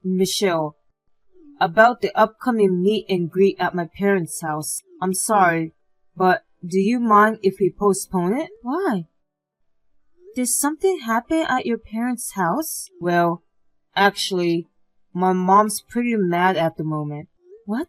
Michelle, about the upcoming meet and greet at my parents' house. I'm sorry, but do you mind if we postpone it? Why? Did something happen at your parents' house? Well, actually, my mom's pretty mad at the moment. What?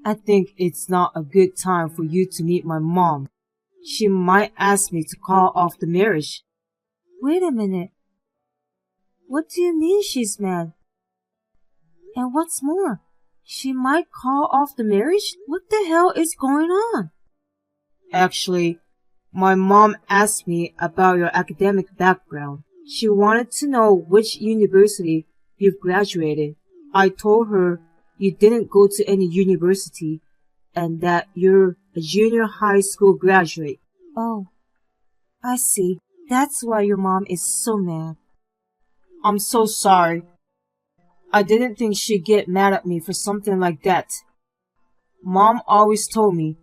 I think it's not a good time for you to meet my mom. She might ask me to call off the marriage. Wait a minute. What do you mean she's mad? And what's more, she might call off the marriage? What the hell is going on? Actually, my mom asked me about your academic background. She wanted to know which university you've graduated. I told her you didn't go to any university and that you're a junior high school graduate. Oh, I see. That's why your mom is so mad. I'm so sorry. I didn't think she'd get mad at me for something like that. Mom always told me,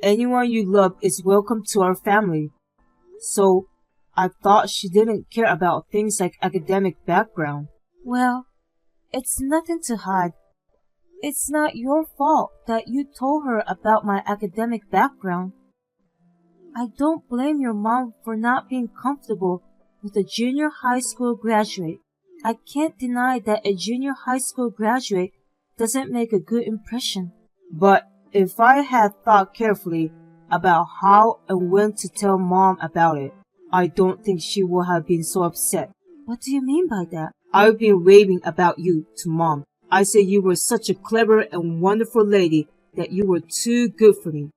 anyone you love is welcome to our family. So I thought she didn't care about things like academic background. Well, it's nothing to hide. It's not your fault that you told her about my academic background. I don't blame your mom for not being comfortable with a junior high school graduate. I can't deny that a junior high school graduate doesn't make a good impression. But if I had thought carefully about how and when to tell mom about it, I don't think she would have been so upset. What do you mean by that? I've been raving about you to mom. I said you were such a clever and wonderful lady that you were too good for me.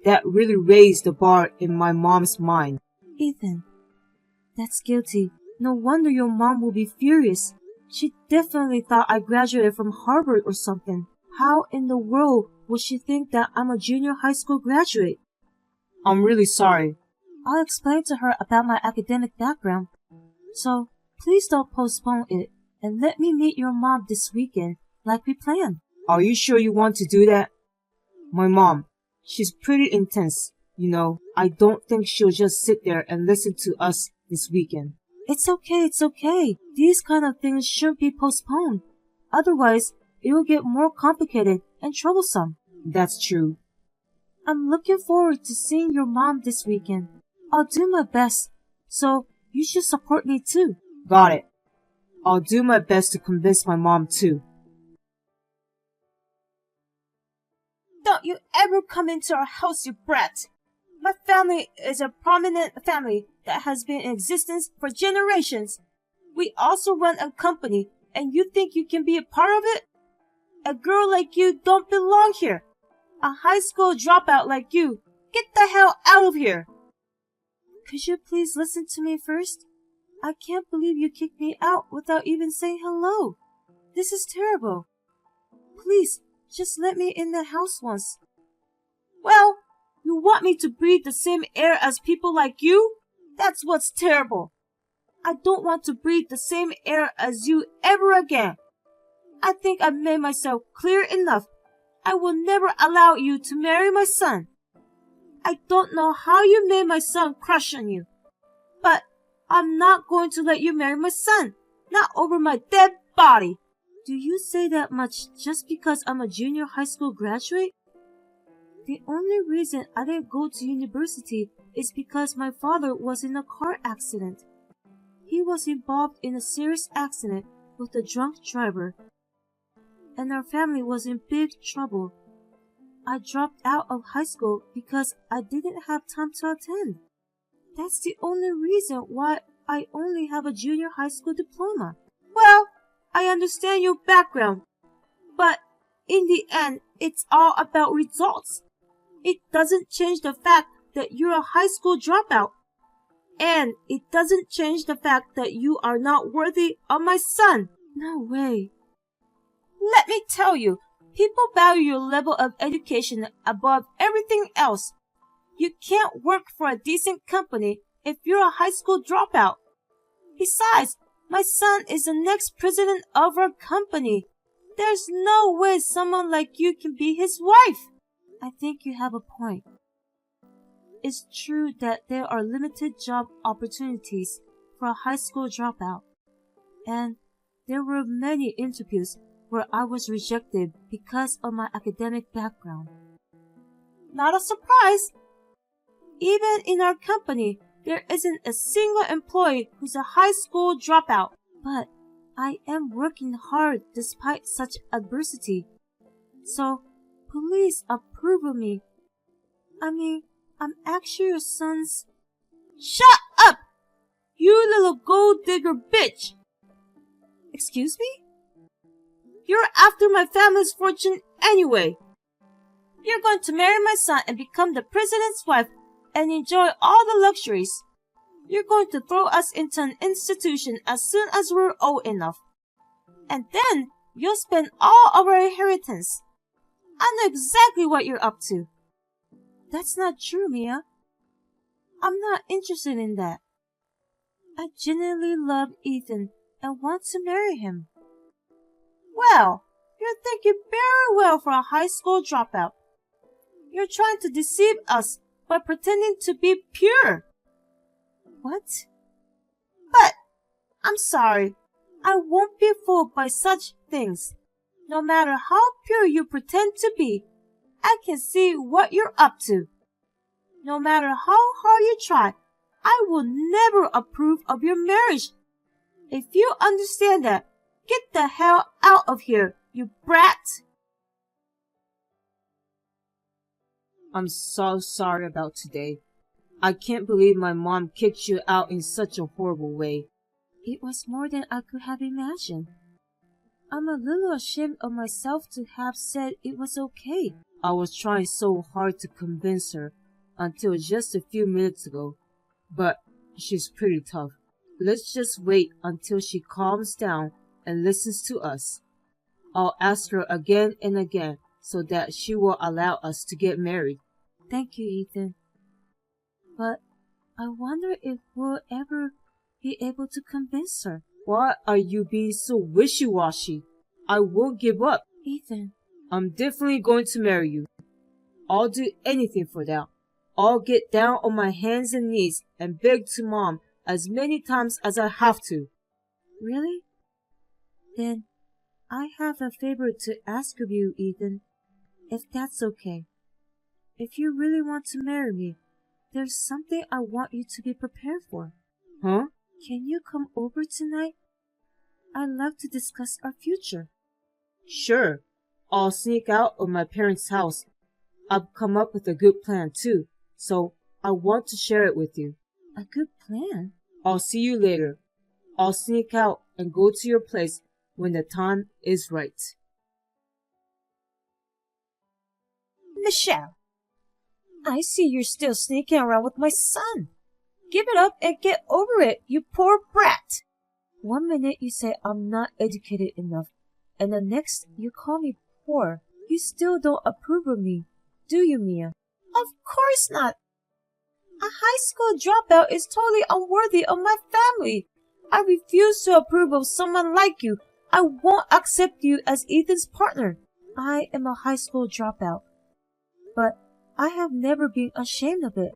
That really raised the bar in my mom's mind. Ethan, that's guilty. No wonder your mom will be furious. She definitely thought I graduated from Harvard or something. How in the world would she think that I'm a junior high school graduate? I'm really sorry. I'll explain to her about my academic background. So, please don't postpone it and let me meet your mom this weekend like we planned. Are you sure you want to do that? My mom, she's pretty intense. You know, I don't think she'll just sit there and listen to us this weekend. It's okay. These kind of things should be postponed. Otherwise, it will get more complicated and troublesome. That's true. I'm looking forward to seeing your mom this weekend. I'll do my best, so you should support me too. Got it. I'll do my best to convince my mom too. Don't you ever come into our house, you brat! My family is a prominent family that has been in existence for generations. We also run a company, and you think you can be a part of it? A girl like you don't belong here. A high school dropout like you, get the hell out of here! Could you please listen to me first? I can't believe you kicked me out without even saying hello. This is terrible. Please, just let me in the house once. Well, you want me to breathe the same air as people like you? That's what's terrible. I don't want to breathe the same air as you ever again. I think I've made myself clear enough. I will never allow you to marry my son. I don't know how you made my son crush on you, but I'm not going to let you marry my son, not over my dead body. Do you say that much just because I'm a junior high school graduate? The only reason I didn't go to university is because my father was in a car accident. He was involved in a serious accident with a drunk driver, and our family was in big trouble. I dropped out of high school because I didn't have time to attend. That's the only reason why I only have a junior high school diploma. Well, I understand your background, but in the end, it's all about results. It doesn't change the fact that you're a high school dropout. And it doesn't change the fact that you are not worthy of my son. No way. Let me tell you, people value your level of education above everything else. You can't work for a decent company if you're a high school dropout. Besides, my son is the next president of our company. There's no way someone like you can be his wife. I think you have a point. It's true that there are limited job opportunities for a high school dropout. And There were many interviews where I was rejected because of my academic background. Not a surprise! Even in our company, there isn't a single employee who's a high school dropout. But I am working hard despite such adversity. So, please approve of me. I mean, I'm actually your son's... Shut up! You little gold digger bitch! Excuse me? You're after my family's fortune anyway. You're going to marry my son and become the president's wife and enjoy all the luxuries. You're going to throw us into an institution as soon as we're old enough. And then you'll spend all of our inheritance. I know exactly what you're up to. That's not true, Mia. I'm not interested in that. I genuinely love Ethan and want to marry him. Well, you're thinking very well for a high school dropout. You're trying to deceive us by pretending to be pure. What? But, I'm sorry. I won't be fooled by such things. No matter how pure you pretend to be, I can see what you're up to. No matter how hard you try, I will never approve of your marriage. If you understand that, get the hell out of here, you brat! I'm so sorry about today. I can't believe my mom kicked you out in such a horrible way. It was more than I could have imagined. I'm a little ashamed of myself to have said it was okay. I was trying so hard to convince her until just a few minutes ago. But she's pretty tough. Let's just wait until she calms down and listens to us. I'll ask her again and again so that she will allow us to get married. Thank you, Ethan. But I wonder if we'll ever be able to convince her. Why are you being so wishy-washy? I won't give up. Ethan. I'm definitely going to marry you. I'll do anything for that. I'll get down on my hands and knees and beg to Mom as many times as I have to. Really? Then I have a favor to ask of you, Ethan, if that's okay. If you really want to marry me, there's something I want you to be prepared for. Huh? Can you come over tonight? I'd like to discuss our future. Sure. I'll sneak out of my parents' house. I've come up with a good plan too, so I want to share it with you. A good plan? I'll see you later. I'll sneak out and go to your place when the time is right. Michelle, I see you're still sneaking around with my son. Give it up and get over it, you poor brat. 1 minute you say I'm not educated enough, and the next you call me poor. You still don't approve of me, do you, Mia? Of course not. A high school dropout is totally unworthy of my family. I refuse to approve of someone like you. I won't accept you as Ethan's partner. I am a high school dropout, but I have never been ashamed of it,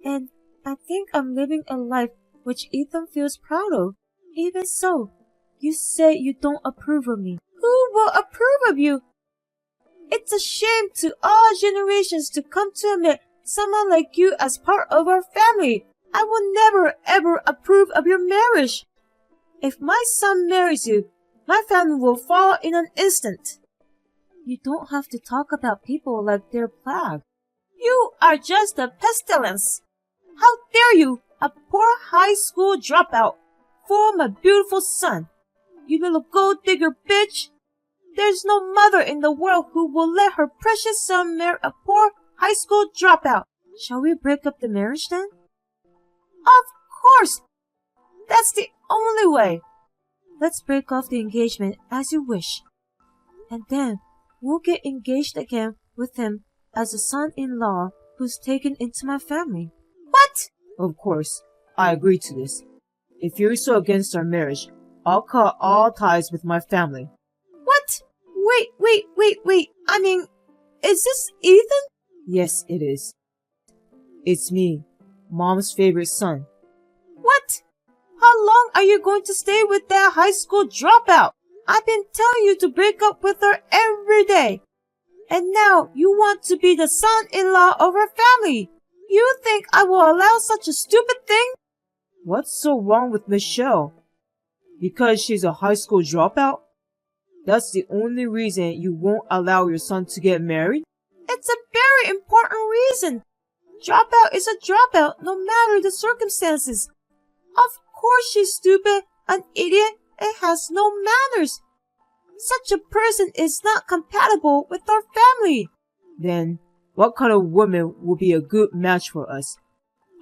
and I think I'm living a life which Ethan feels proud of. Even so, you say you don't approve of me. Who will approve of you? It's a shame to all generations to come to admit someone like you as part of our family. I will never ever approve of your marriage. If my son marries you, my family will fall in an instant. You don't have to talk about people like they're plague. You are just a pestilence. How dare you, a poor high school dropout, fool my beautiful son. You little gold digger bitch. There's no mother in the world who will let her precious son marry a poor high school dropout. Shall we break up the marriage then? Of course. That's the only way. Let's break off the engagement as you wish. And then we'll get engaged again with him as a son-in-law who's taken into my family. What? Of course, I agree to this. If you're so against our marriage, I'll cut all ties with my family. What? Wait. I mean, is this Ethan? Yes, it is. It's me, Mom's favorite son. What? How long are you going to stay with that high school dropout? I've been telling you to break up with her every day. And now you want to be the son-in-law of her family. You think I will allow such a stupid thing? What's so wrong with Michelle? Because she's a high school dropout? That's the only reason you won't allow your son to get married? It's a very important reason. Dropout is a dropout no matter the circumstances. Of course she's stupid, an idiot, and has no manners. Such a person is not compatible with our family. Then, what kind of woman will be a good match for us?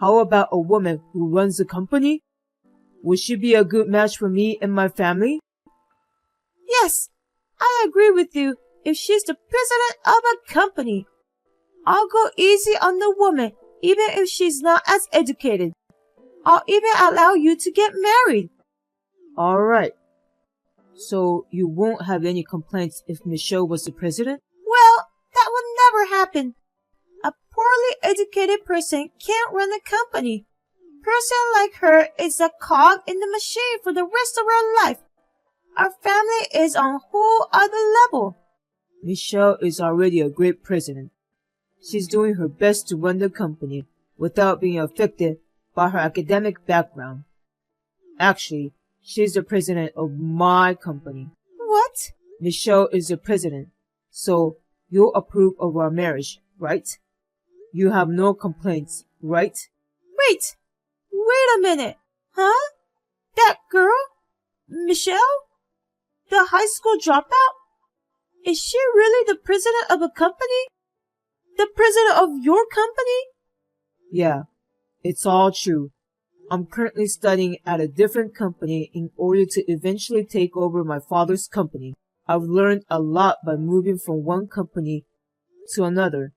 How about a woman who runs a company? Would she be a good match for me and my family? Yes, I agree with you if she's the president of a company. I'll go easy on the woman even if she's not as educated. I'll even allow you to get married. Alright. So you won't have any complaints if Michelle was the president? Well, that would never happen. A poorly educated person can't run a company. Person like her is a cog in the machine for the rest of her life. Our family is on a whole other level. Michelle is already a great president. She's doing her best to run the company without being affected by her academic background. Actually, she's the president of my company. What? Michelle is the president, so you'll approve of our marriage, right? You have no complaints, right? Wait a minute. Huh? That girl? Michelle? The high school dropout? Is she really the president of a company? The president of your company? Yeah, it's all true. I'm currently studying at a different company in order to eventually take over my father's company. I've learned a lot by moving from one company to another.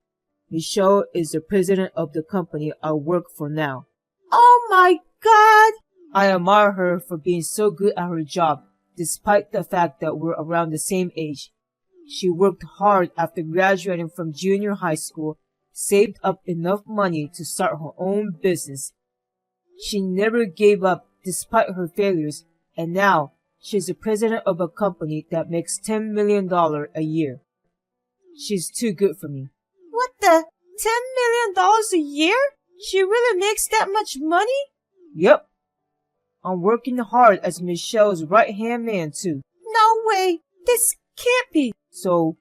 Michelle is the president of the company I work for now. Oh my God! I admire her for being so good at her job, despite the fact that we're around the same age. She worked hard after graduating from junior high school, saved up enough money to start her own business. She never gave up despite her failures, and now she's the president of a company that makes $10 million a year. She's too good for me. What the? $10 million a year? She really makes that much money? Yep. I'm working hard as Michelle's right-hand man, too. No way! This can't be! So,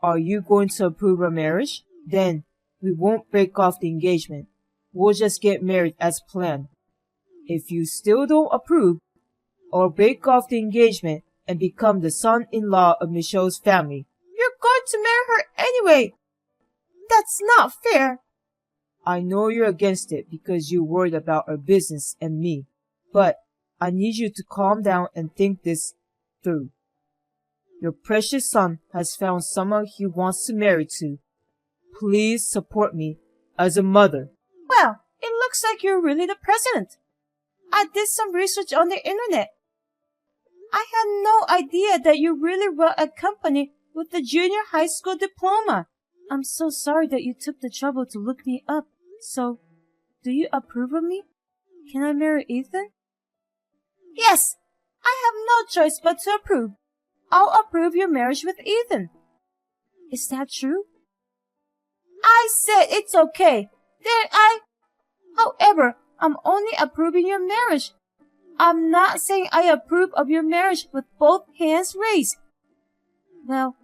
are you going to approve our marriage? Then, we won't break off the engagement. We'll just get married as planned. If you still don't approve, or break off the engagement and become the son-in-law of Michelle's family, you're going to marry her anyway! That's not fair! I know you're against it because you're worried about our business and me, but I need you to calm down and think this through. Your precious son has found someone he wants to marry to. Please support me as a mother. Well, it looks like you're really the president. I did some research on the internet. I had no idea that you really run a company with a junior high school diploma. I'm so sorry that you took the trouble to look me up. So, do you approve of me? Can I marry Ethan? Yes, I have no choice but to approve. I'll approve your marriage with Ethan. Is that true? I said it's okay. However, I'm only approving your marriage. I'm not saying I approve of your marriage with both hands raised. Well,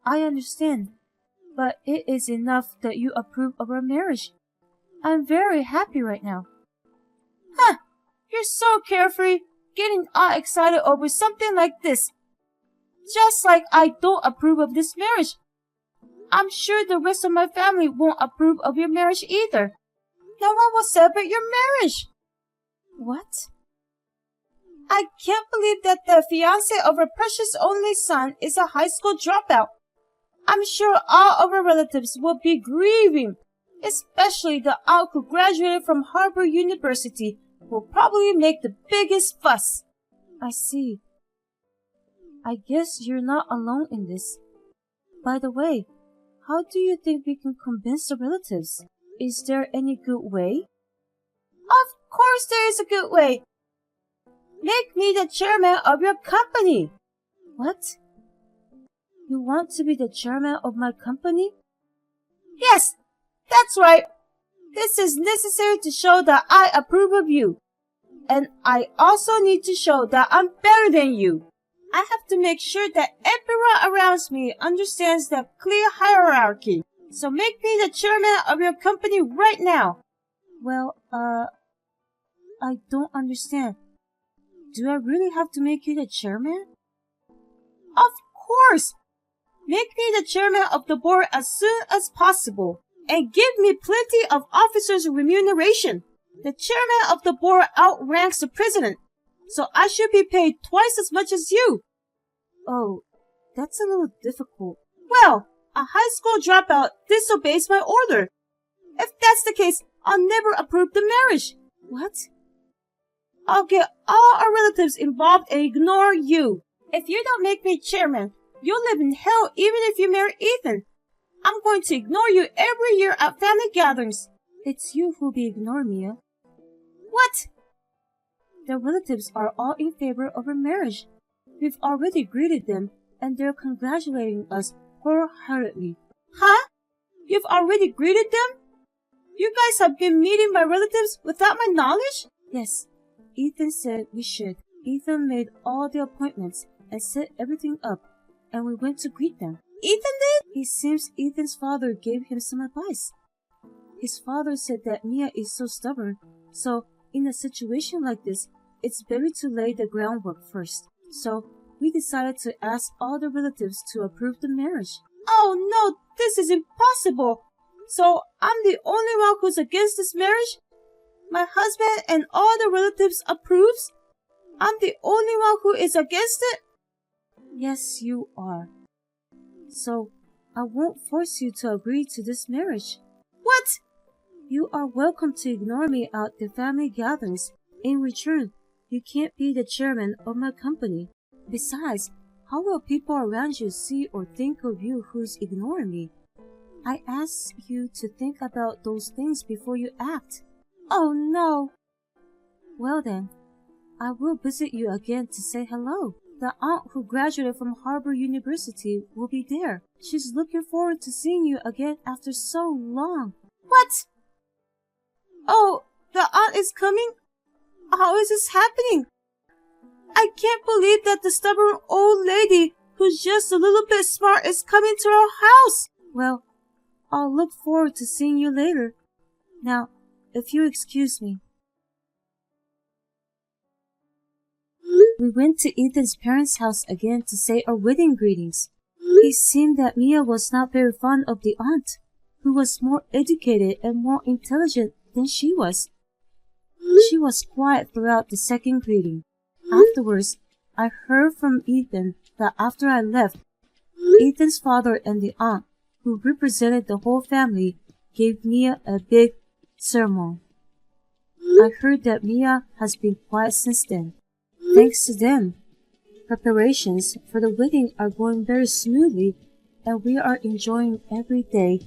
I understand, but it is enough that you approve of our marriage. I'm very happy right now. Huh, you're so carefree, getting all excited over something like this. Just like I don't approve of this marriage. I'm sure the rest of my family won't approve of your marriage either. No one will celebrate your marriage. What? I can't believe that the fiancé of our precious only son is a high school dropout. I'm sure all of our relatives will be grieving, especially the aunt who graduated from Harvard University will probably make the biggest fuss. I see. I guess you're not alone in this. By the way, how do you think we can convince the relatives? Is there any good way? Of course there is a good way. Make me the chairman of your company. What? You want to be the chairman of my company? Yes, that's right. This is necessary to show that I approve of you. And I also need to show that I'm better than you. I have to make sure that everyone around me understands the clear hierarchy. So make me the chairman of your company right now. Well, I don't understand. Do I really have to make you the chairman? Of course! Make me the chairman of the board as soon as possible. And give me plenty of officers' remuneration. The chairman of the board outranks the president, so I should be paid twice as much as you. Oh, that's a little difficult. Well, a high school dropout disobeys my order. If that's the case, I'll never approve the marriage. What? I'll get all our relatives involved and ignore you. If you don't make me chairman, you'll live in hell even if you marry Ethan. I'm going to ignore you every year at family gatherings. It's you who'll be ignored, Mia. What? The relatives are all in favor of our marriage. We've already greeted them, and they're congratulating us wholeheartedly. Huh? You've already greeted them? You guys have been meeting my relatives without my knowledge? Yes. Ethan said we should. Ethan made all the appointments and set everything up, and we went to greet them. Ethan did? It seems Ethan's father gave him some advice. His father said that Mia is so stubborn, so in a situation like this, it's better to lay the groundwork first. So we decided to ask all the relatives to approve the marriage. Oh no, this is impossible! So I'm the only one who's against this marriage? My husband and all the relatives approves? I'm the only one who is against it? Yes, you are. So I won't force you to agree to this marriage. What? You are welcome to ignore me at the family gatherings. In return, you can't be the chairman of my company. Besides, how will people around you see or think of you who's ignoring me? I ask you to think about those things before you act. Oh no! Well then, I will visit you again to say hello. The aunt who graduated from Harvard University will be there. She's looking forward to seeing you again after so long. What? Oh, the aunt is coming? How is this happening? I can't believe that the stubborn old lady who's just a little bit smart is coming to our house. Well, I'll look forward to seeing you later. Now, if you excuse me. We went to Ethan's parents' house again to say our wedding greetings. It seemed that Mia was not very fond of the aunt, who was more educated and more intelligent than she was. She was quiet throughout the second greeting. Afterwards, I heard from Ethan that after I left, Ethan's father and the aunt, who represented the whole family, gave Mia a big sermon. I heard that Mia has been quiet since then. Thanks to them, preparations for the wedding are going very smoothly, and we are enjoying every day